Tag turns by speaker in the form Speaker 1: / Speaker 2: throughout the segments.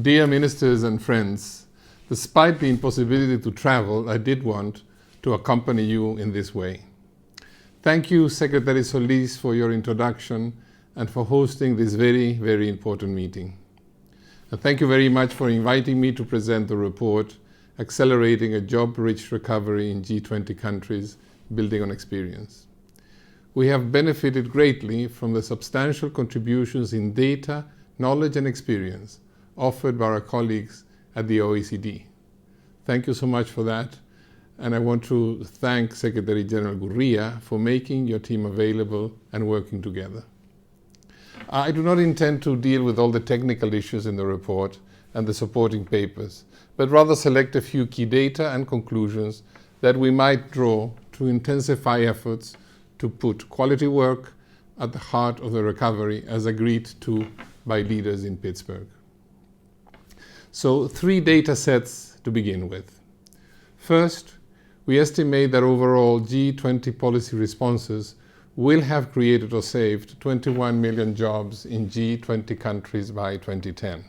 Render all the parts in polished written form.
Speaker 1: Dear ministers and friends, despite the impossibility to travel, I did want to accompany you in this way. Thank you, Secretary Solis, for your introduction and for hosting this very, very important meeting. And thank you very much for inviting me to present the report, Accelerating a Job-Rich Recovery in G20 Countries, Building on Experience. We have benefited greatly from the substantial contributions in data, knowledge and experience offered by our colleagues at the OECD. Thank you so much for that, and I want to thank Secretary General Gurria for making your team available and working together. I do not intend to deal with all the technical issues in the report and the supporting papers, but rather select a few key data and conclusions that we might draw to intensify efforts to put quality work at the heart of the recovery as agreed to by leaders in Pittsburgh. So 3 data sets to begin with. First, we estimate that overall G20 policy responses will have created or saved 21 million jobs in G20 countries by 2010,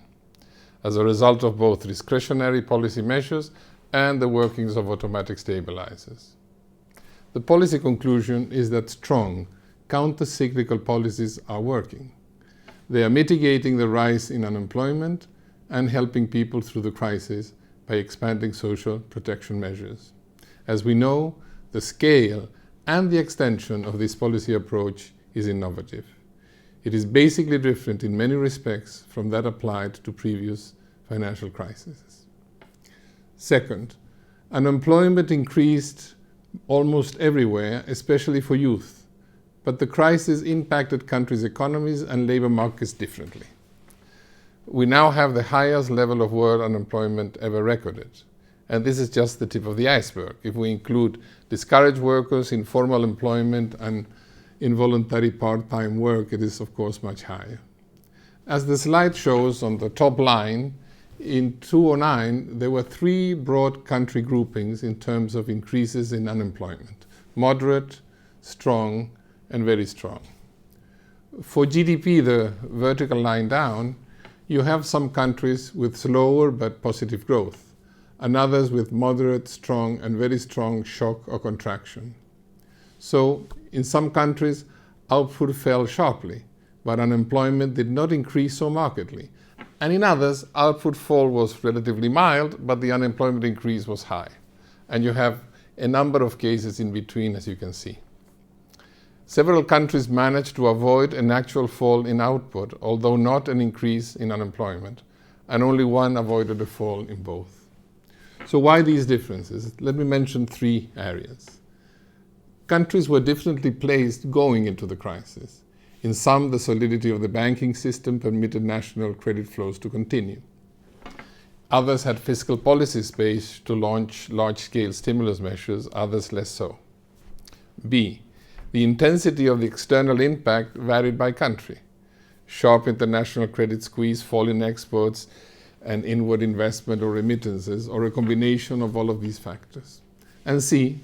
Speaker 1: as a result of both discretionary policy measures and the workings of automatic stabilizers. The policy conclusion is that strong, counter-cyclical policies are working. They are mitigating the rise in unemployment and helping people through the crisis by expanding social protection measures. As we know, the scale and the extension of this policy approach is innovative. It is basically different in many respects from that applied to previous financial crises. Second, unemployment increased almost everywhere, especially for youth, but the crisis impacted countries' economies and labor markets differently. We now have the highest level of world unemployment ever recorded, and this is just the tip of the iceberg. If we include discouraged workers, informal employment, and involuntary part-time work, it is of course much higher. As the slide shows on the top line, in 2009, there were 3 broad country groupings in terms of increases in unemployment: moderate, strong, and very strong. For GDP, the vertical line down, you have some countries with slower but positive growth, and others with moderate, strong, and very strong shock or contraction. So, in some countries, output fell sharply, but unemployment did not increase so markedly. And in others, output fall was relatively mild, but the unemployment increase was high. And you have a number of cases in between, as you can see. Several countries managed to avoid an actual fall in output, although not an increase in unemployment, and only one avoided a fall in both. So why these differences? Let me mention 3 areas. Countries were differently placed going into the crisis. In some, the solidity of the banking system permitted national credit flows to continue. Others had fiscal policy space to launch large-scale stimulus measures, others less so. B. The intensity of the external impact varied by country. Sharp international credit squeeze, fall in exports, and inward investment or remittances, or a combination of all of these factors. And C.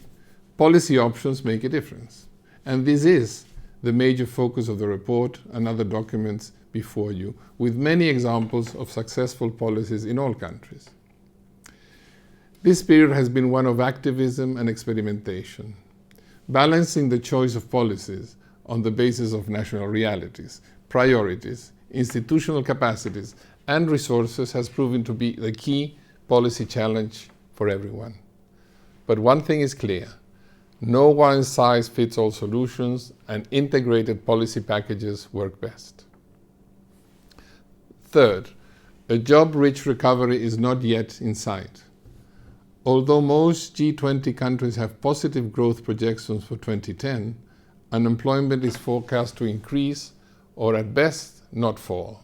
Speaker 1: Policy options make a difference. And this is the major focus of the report and other documents before you, with many examples of successful policies in all countries. This period has been one of activism and experimentation, balancing the choice of policies on the basis of national realities, priorities, institutional capacities, and resources has proven to be the key policy challenge for everyone. But one thing is clear: no one-size-fits-all solutions, and integrated policy packages work best. Third, a job-rich recovery is not yet in sight. Although most G20 countries have positive growth projections for 2010, unemployment is forecast to increase or at best not fall.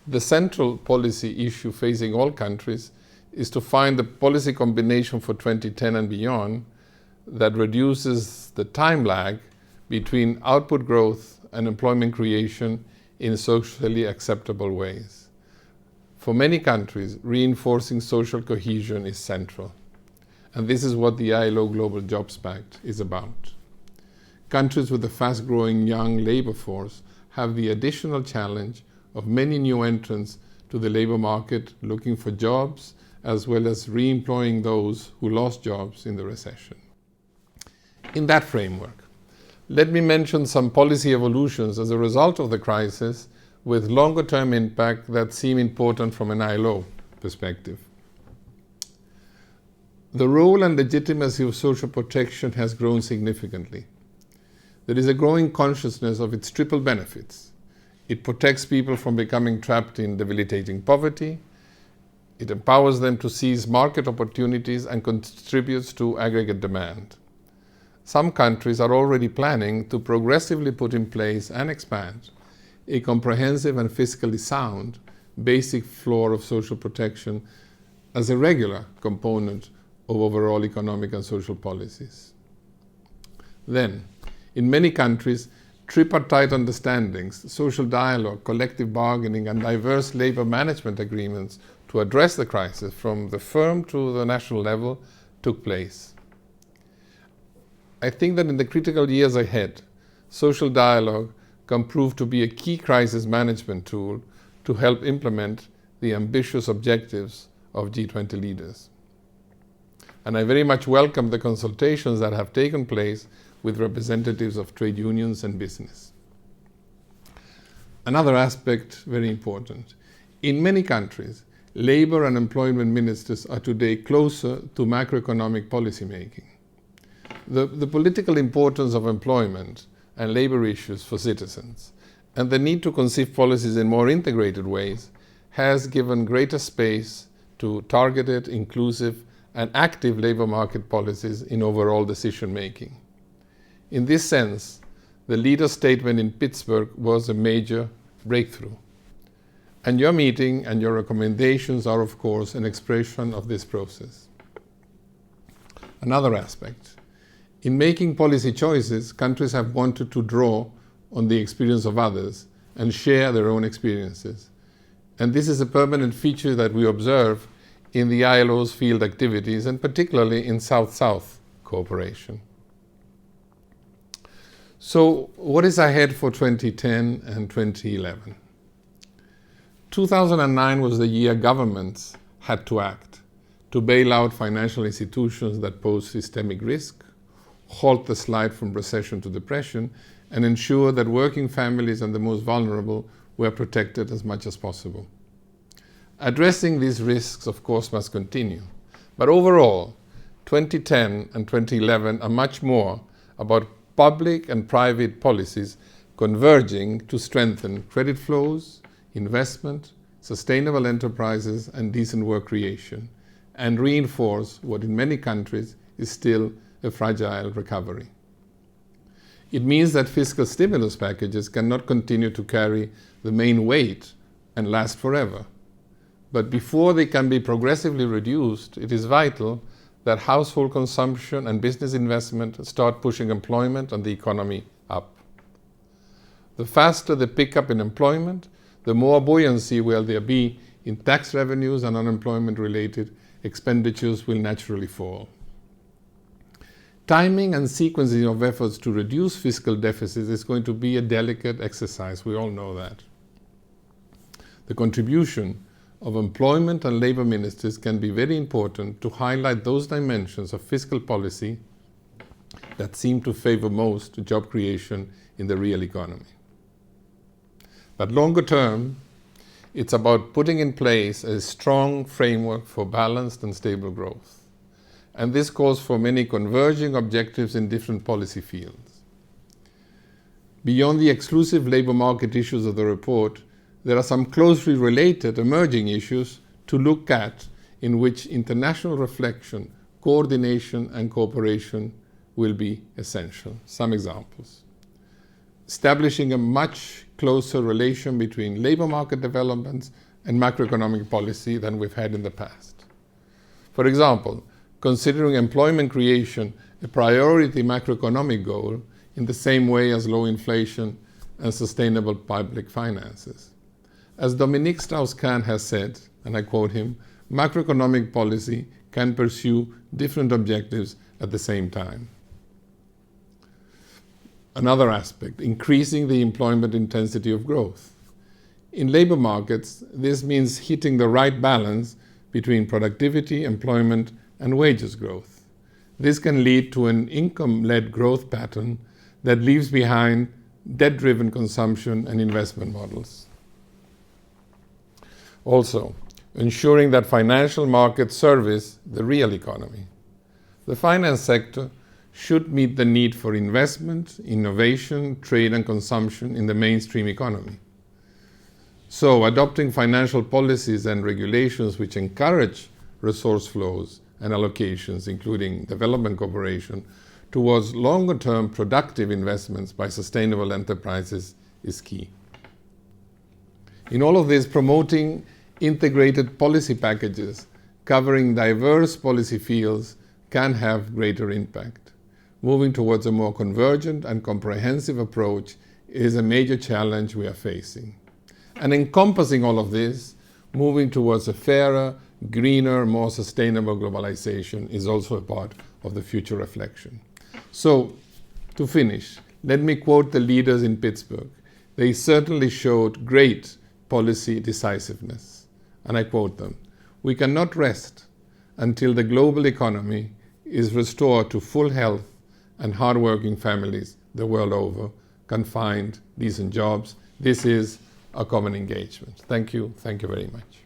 Speaker 1: The central policy issue facing all countries is to find a policy combination for 2010 and beyond that reduces the time lag between output growth and employment creation in socially acceptable ways. For many countries, reinforcing social cohesion is central, and this is what the ILO Global Jobs Pact is about. Countries with a fast-growing young labor force have the additional challenge of many new entrants to the labor market looking for jobs, as well as re-employing those who lost jobs in the recession. In that framework, let me mention some policy evolutions as a result of the crisis with longer-term impact that seem important from an ILO perspective. The role and legitimacy of social protection has grown significantly. There is a growing consciousness of its triple benefits. It protects people from becoming trapped in debilitating poverty. It empowers them to seize market opportunities and contributes to aggregate demand. Some countries are already planning to progressively put in place and expand a comprehensive and fiscally sound basic floor of social protection as a regular component of overall economic and social policies. Then, in many countries, tripartite understandings, social dialogue, collective bargaining, and diverse labor management agreements to address the crisis from the firm to the national level took place. I think that in the critical years ahead, social dialogue can prove to be a key crisis management tool to help implement the ambitious objectives of G20 leaders. And I very much welcome the consultations that have taken place with representatives of trade unions and business. Another aspect, very important. In many countries, labor and employment ministers are today closer to macroeconomic policy making. The political importance of employment and labor issues for citizens and the need to conceive policies in more integrated ways has given greater space to targeted, inclusive, and active labor market policies in overall decision making. In this sense, the leader's statement in Pittsburgh was a major breakthrough. And your meeting and your recommendations are, of course, an expression of this process. Another aspect. In making policy choices, countries have wanted to draw on the experience of others and share their own experiences. And this is a permanent feature that we observe in the ILO's field activities, and particularly in South-South cooperation. So, what is ahead for 2010 and 2011? 2009 was the year governments had to act to bail out financial institutions that pose systemic risk, halt the slide from recession to depression, and ensure that working families and the most vulnerable were protected as much as possible. Addressing these risks, of course, must continue. But overall, 2010 and 2011 are much more about public and private policies converging to strengthen credit flows, investment, sustainable enterprises, and decent work creation, and reinforce what in many countries is still a fragile recovery. It means that fiscal stimulus packages cannot continue to carry the main weight and last forever. But before they can be progressively reduced, it is vital that household consumption and business investment start pushing employment and the economy up. The faster the pickup in employment, the more buoyancy will there be in tax revenues, and unemployment-related expenditures will naturally fall. Timing and sequencing of efforts to reduce fiscal deficits is going to be a delicate exercise. We all know that. The contribution of employment and labor ministers can be very important to highlight those dimensions of fiscal policy that seem to favor most job creation in the real economy. But longer term, it's about putting in place a strong framework for balanced and stable growth. And this calls for many converging objectives in different policy fields. Beyond the exclusive labor market issues of the report, there are some closely related emerging issues to look at in which international reflection, coordination, and cooperation will be essential. Some examples. Establishing a much closer relation between labor market developments and macroeconomic policy than we've had in the past. For example, considering employment creation a priority macroeconomic goal in the same way as low inflation and sustainable public finances. As Dominique Strauss-Kahn has said, and I quote him, macroeconomic policy can pursue different objectives at the same time. Another aspect, increasing the employment intensity of growth. In labor markets, this means hitting the right balance between productivity, employment, and wages growth. This can lead to an income-led growth pattern that leaves behind debt-driven consumption and investment models. Also, ensuring that financial markets service the real economy. The finance sector should meet the need for investment, innovation, trade, and consumption in the mainstream economy. So, adopting financial policies and regulations which encourage resource flows and allocations, including development cooperation, towards longer-term productive investments by sustainable enterprises is key. In all of this, promoting integrated policy packages covering diverse policy fields can have greater impact. Moving towards a more convergent and comprehensive approach is a major challenge we are facing. And encompassing all of this, moving towards a fairer, greener, more sustainable globalization is also a part of the future reflection. So, to finish, let me quote the leaders in Pittsburgh. They certainly showed great policy decisiveness. And I quote them, "We cannot rest until the global economy is restored to full health and hardworking families the world over can find decent jobs. This is a common engagement." Thank you very much.